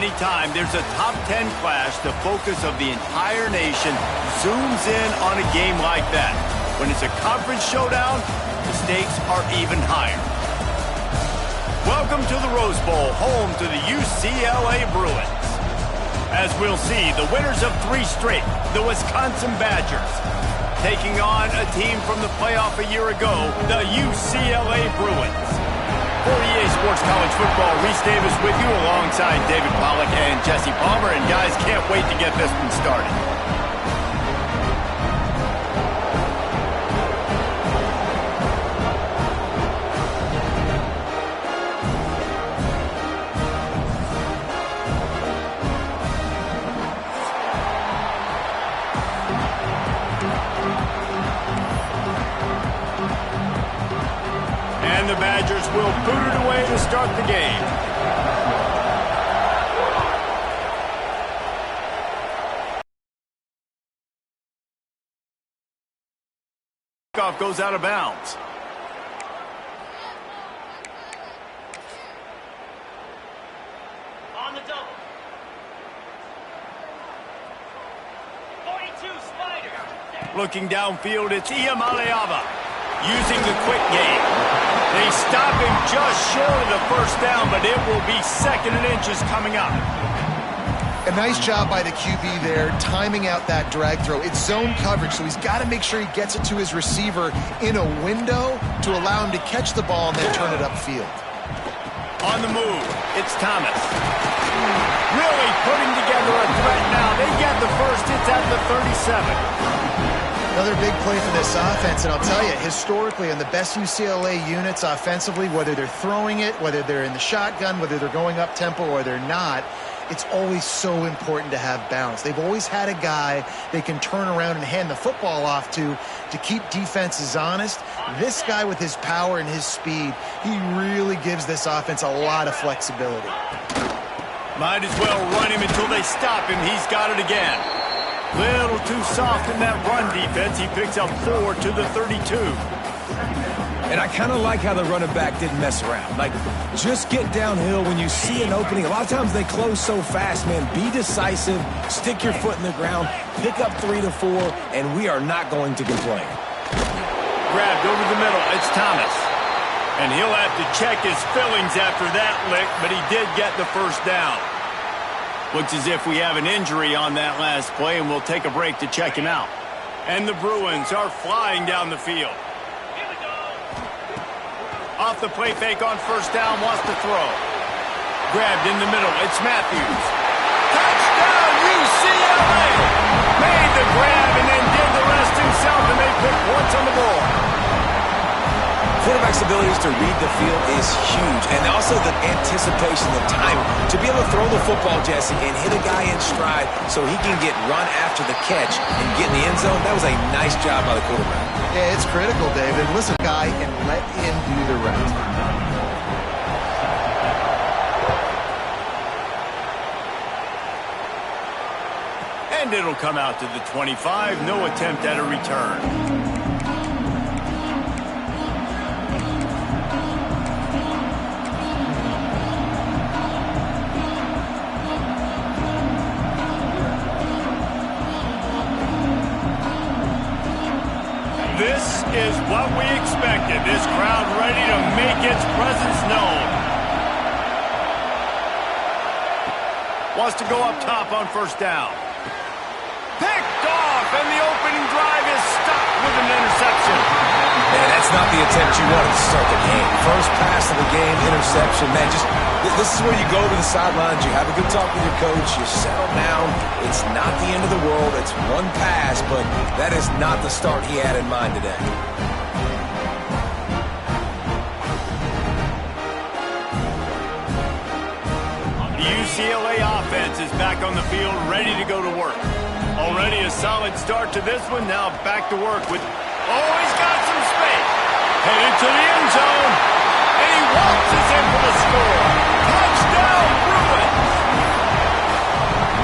Anytime there's a top 10 clash, the focus of the entire nation zooms in on a game like that. When it's a conference showdown, the stakes are even higher. Welcome to the Rose Bowl, home to the UCLA Bruins. As we'll see, the winners of 3 straight, the Wisconsin Badgers, taking on a team from the playoff a year ago, the UCLA Bruins. For EA Sports College Football, Reese Davis with you alongside David Pollack and Jesse Palmer. And guys, can't wait to get this one started. And the Badgers will boot it away to start the game. Kickoff goes out of bounds. On the double. 42 Spider. Looking downfield, it's Iamaleava using the quick game. They stop him just short of the first down, but it will be 2nd and inches coming up. A nice job by the QB there, timing out that drag throw. It's zone coverage, so he's got to make sure he gets it to his receiver in a window to allow him to catch the ball and then turn it upfield. On the move, it's Thomas. Really putting together a threat now. They get the first. It's at the 37. Another big play for this offense, and I'll tell you, historically, in the best UCLA units offensively, whether they're throwing it, whether they're in the shotgun, whether they're going up tempo or they're not, it's always so important to have balance. They've always had a guy they can turn around and hand the football off to keep defenses honest. This guy with his power and his speed, he really gives this offense a lot of flexibility. Might as well run him until they stop him. He's got it again. Little too soft in that run defense. He picks up 4 to the 32. And I kind of like how the running back didn't mess around. Like, just get downhill when you see an opening. A lot of times they close so fast, man. Be decisive, stick your foot in the ground, pick up 3 to 4, and we are not going to complain. Grabbed over the middle. It's Thomas. And he'll have to check his fillings after that lick, but he did get the first down. Looks as if we have an injury on that last play, and we'll take a break to check him out. And the Bruins are flying down the field. Off the play fake on first down, wants to throw. Grabbed in the middle, it's Matthews. Touchdown, UCLA! Made the grab and then did the rest himself, and they put points on the board. Quarterback's abilities to read the field is huge, and also the anticipation, the time to be able to throw the football, Jesse, and hit a guy in stride so he can get run after the catch and get in the end zone. That was a nice job by the quarterback. Yeah, it's critical, David. Listen, guy, and let him do the rest. And it'll come out to the 25. No attempt at a return. This is what we expected. This crowd ready to make its presence known. Wants to go up top on first down. Picked off, and the opening drive is stopped with an interception. Man, that's not the attempt you wanted to start the game. First pass of the game, interception. Man, this is where you go to the sidelines. You have a good talk with your coach. You settle down. It's not the end of the world. It's one pass, but that is not the start he had in mind today. The UCLA offense is back on the field, ready to go to work. Already a solid start to this one. Now back to work with... Oh, he's got some space. Headed to the end zone. And he waltzes in for the score. Touchdown, Bruins!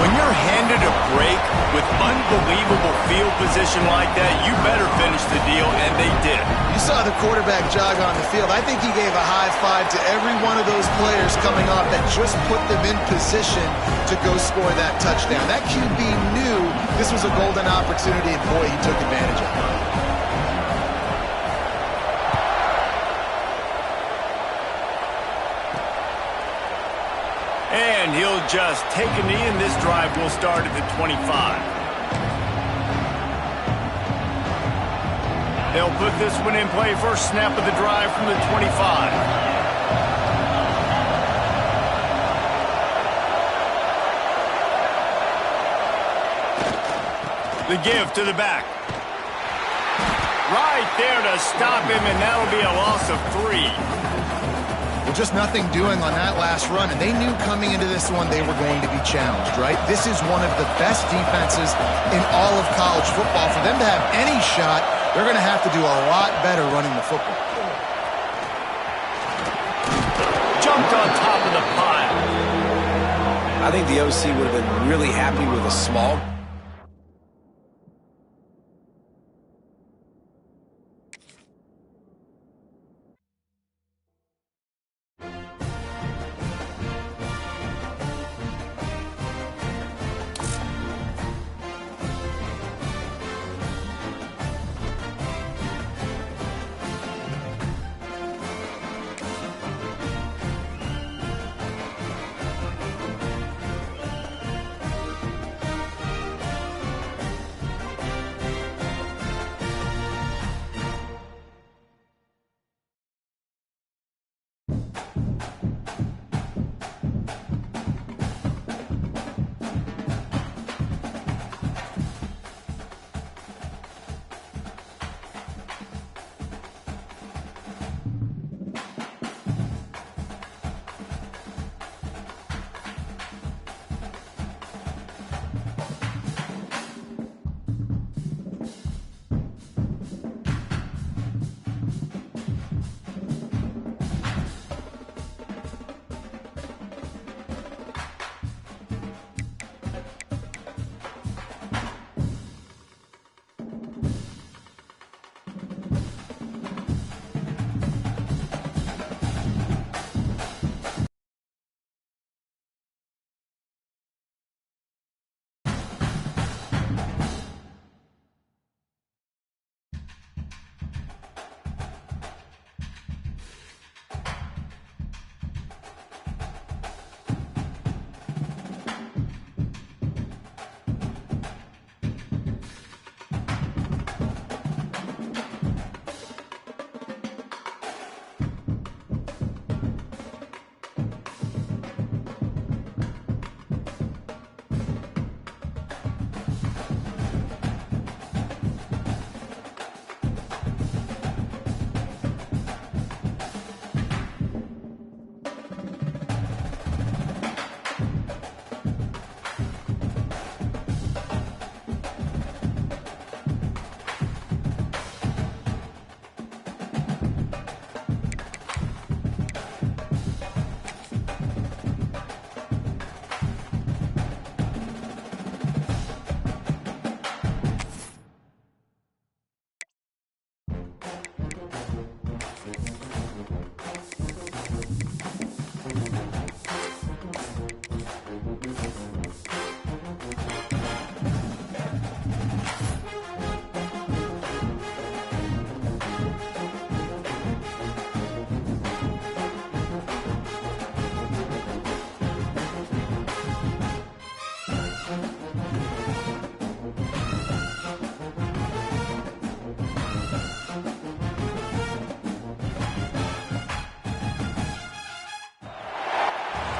When you're handed a break with unbelievable field position like that, you better finish the deal, and they did. You saw the quarterback jog on the field. I think he gave a high five to every one of those players coming off that just put them in position to go score that touchdown. That QB knew this was a golden opportunity, and boy, he took advantage of it. And he'll just take a knee, and this drive will start at the 25. They'll put this one in play. First snap of the drive from the 25. The give to the back. Right there to stop him, and that'll be a loss of 3. Well, just nothing doing on that last run, and they knew coming into this one they were going to be challenged, right? This is one of the best defenses in all of college football. For them to have any shot, they're going to have to do a lot better running the football. Jumped on top of the pile. I think the OC would have been really happy with a small.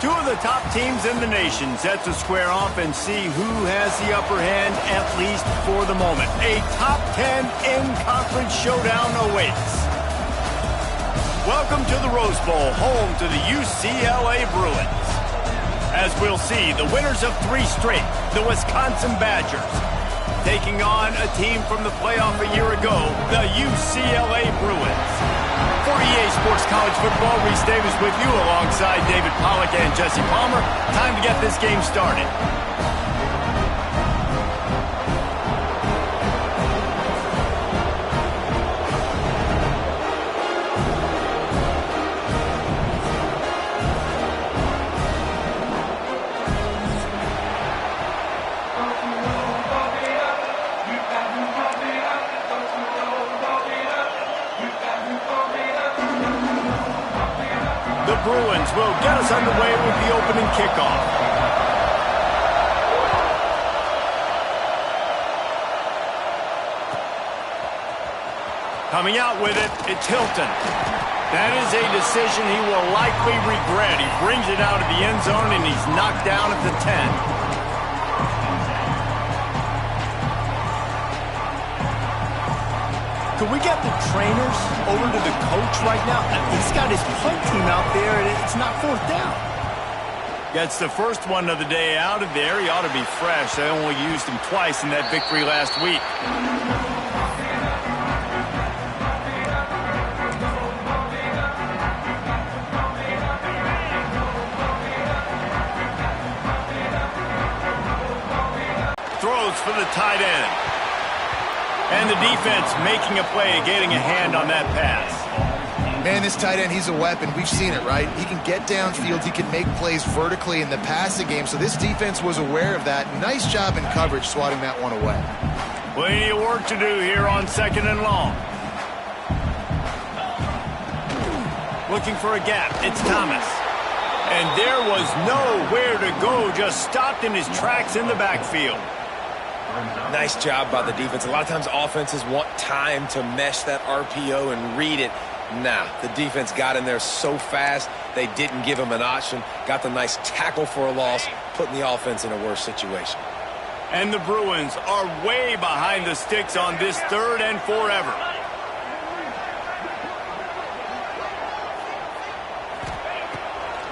Two of the top teams in the nation set to square off and see who has the upper hand, at least for the moment. A top 10 in-conference showdown awaits. Welcome to the Rose Bowl, home to the UCLA Bruins. As we'll see, the winners of 3 straight, the Wisconsin Badgers, taking on a team from the playoff a year ago, the UCLA Bruins. For EA Sports College Football, Reese Davis with you alongside David Pollack and Jesse Palmer. Time to get this game started. defense will get us underway with the opening kickoff. Coming out with it, it's Hilton. That is a decision he will likely regret. He brings it out of the end zone, and he's knocked down at the 10. Could we get the trainers over to the coach right now? He's got his punt team out there, and it's not fourth down. Gets the first one of the day out of there. He ought to be fresh. They only used him twice in that victory last week. Throws for the tight end. And the defense making a play, getting a hand on that pass. Man, this tight end, he's a weapon. We've seen it, right? He can get downfield. He can make plays vertically in the passing game. So this defense was aware of that. Nice job in coverage swatting that one away. Plenty of work to do here on 2nd and long. Looking for a gap. It's Thomas. And there was nowhere to go. Just stopped in his tracks in the backfield. Nice job by the defense. A lot of times offenses want time to mesh that RPO and read it. Nah, the defense got in there so fast, they didn't give him an option. Got the nice tackle for a loss, putting the offense in a worse situation. And the Bruins are way behind the sticks on this 3rd and forever.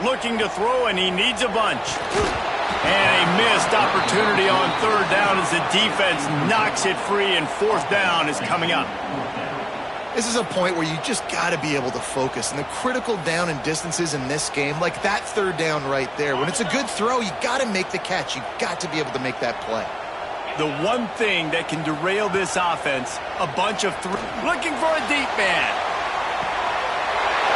Looking to throw, and he needs a bunch. And a missed opportunity on 3rd down as the defense knocks it free, and 4th down is coming up. This is a point where you just got to be able to focus. And the critical down and distances in this game, like that 3rd down right there, when it's a good throw, you got to make the catch. You got to be able to make that play. The one thing that can derail this offense, a bunch of looking for a deep man.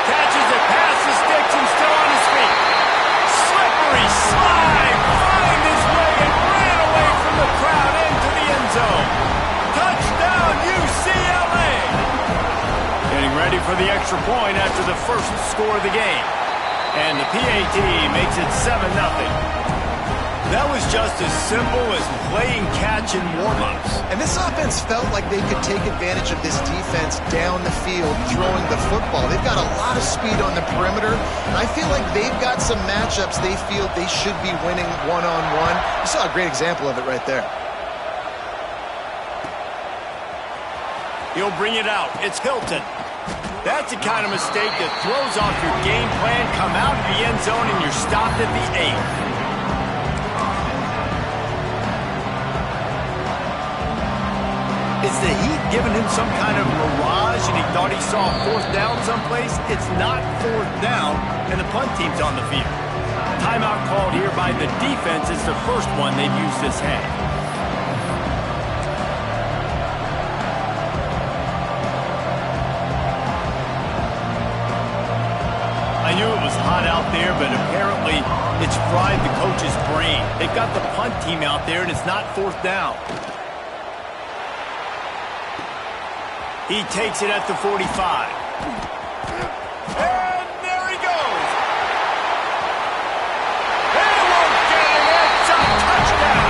Catches it past the sticks and still on his feet. Slippery slide, find his way and ran away from the crowd into the end zone. Touchdown, UCLA! Getting ready for the extra point after the first score of the game. And the PAT makes it 7-0. That was just as simple as playing catch in warm-ups. And this offense felt like they could take advantage of this defense down the field, throwing the football. They've got a lot of speed on the perimeter, and I feel like they've got some matchups they feel they should be winning one-on-one. You saw a great example of it right there. He'll bring it out. It's Hilton. That's the kind of mistake that throws off your game plan. Come out of the end zone, and you're stopped at the 8. Is the heat giving him some kind of mirage and he thought he saw 4th down someplace? It's not 4th down, and the punt team's on the field. Timeout called here by the defense. It's the first one they've used this half. I knew it was hot out there, but apparently it's fried the coach's brain. They've got the punt team out there, and it's not 4th down. He takes it at the 45. And there he goes. And it won't get him. It's a touchdown.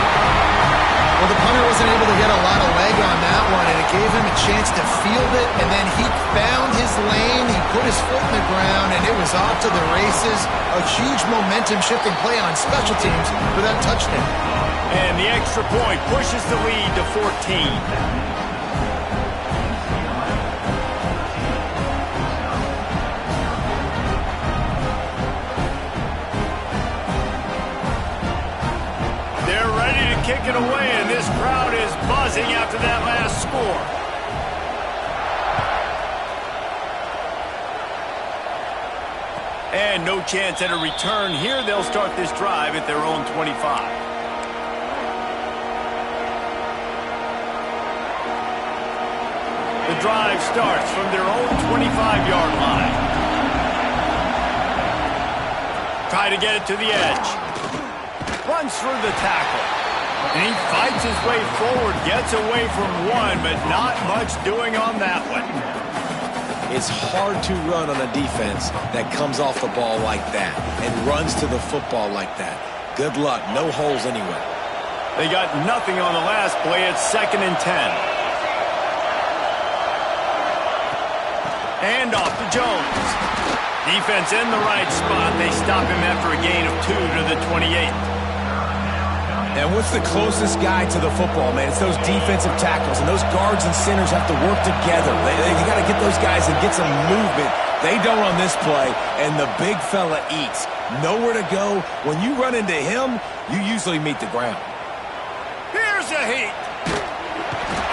Well, the punter wasn't able to get a lot of leg on that one, and it gave him a chance to field it, and then he found his lane, he put his foot in the ground, and it was off to the races. A huge momentum-shifting play on special teams for that touchdown. And the extra point pushes the lead to 14. Kick it away, and this crowd is buzzing after that last score. And no chance at a return here. They'll start this drive at their own 25. The drive starts from their own 25-yard line. Try to get it to the edge. Runs through the tackle. And he fights his way forward, gets away from one, but not much doing on that one. It's hard to run on a defense that comes off the ball like that and runs to the football like that. Good luck. No holes anywhere. They got nothing on the last play. It's 2nd and 10. Hand off to Jones. Defense in the right spot. They stop him after a gain of 2 to the 28. And what's the closest guy to the football, man? It's those defensive tackles, and those guards and centers have to work together. They got to get those guys and get some movement. They don't on this play, and the big fella eats. Nowhere to go. When you run into him, you usually meet the ground. Here's a heat.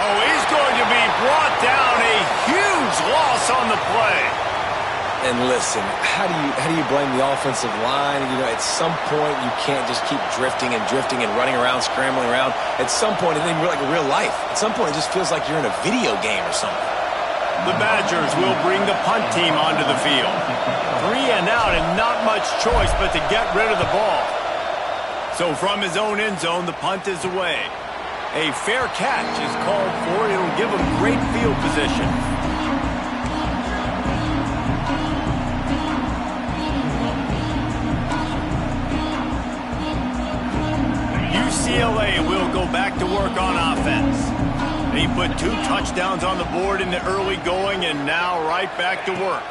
Oh, he's going to be brought down. A huge loss on the play. And listen, how do you blame the offensive line? You know, at some point, you can't just keep drifting and running around, scrambling around. At some point, it ain't like real life. At some point, it just feels like you're in a video game or something. The Badgers will bring the punt team onto the field. 3 and out and not much choice but to get rid of the ball. So from his own end zone, the punt is away. A fair catch is called for. It'll give him great field position. UCLA will go back to work on offense. He put 2 touchdowns on the board in the early going and now right back to work.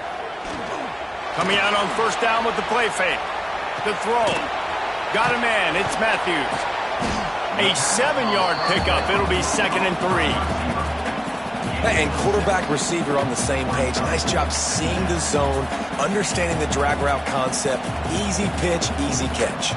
Coming out on 1st down with the play fake. The throw. Got a man. It's Matthews. A 7-yard pickup. It'll be 2nd and 3. And quarterback receiver on the same page. Nice job seeing the zone, understanding the drag route concept. Easy pitch, easy catch.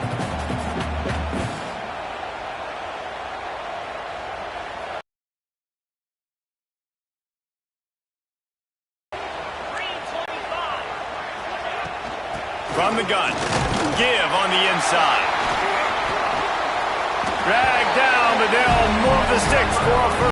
From the gun. Give on the inside. Drag down, but they'll move the sticks for a first.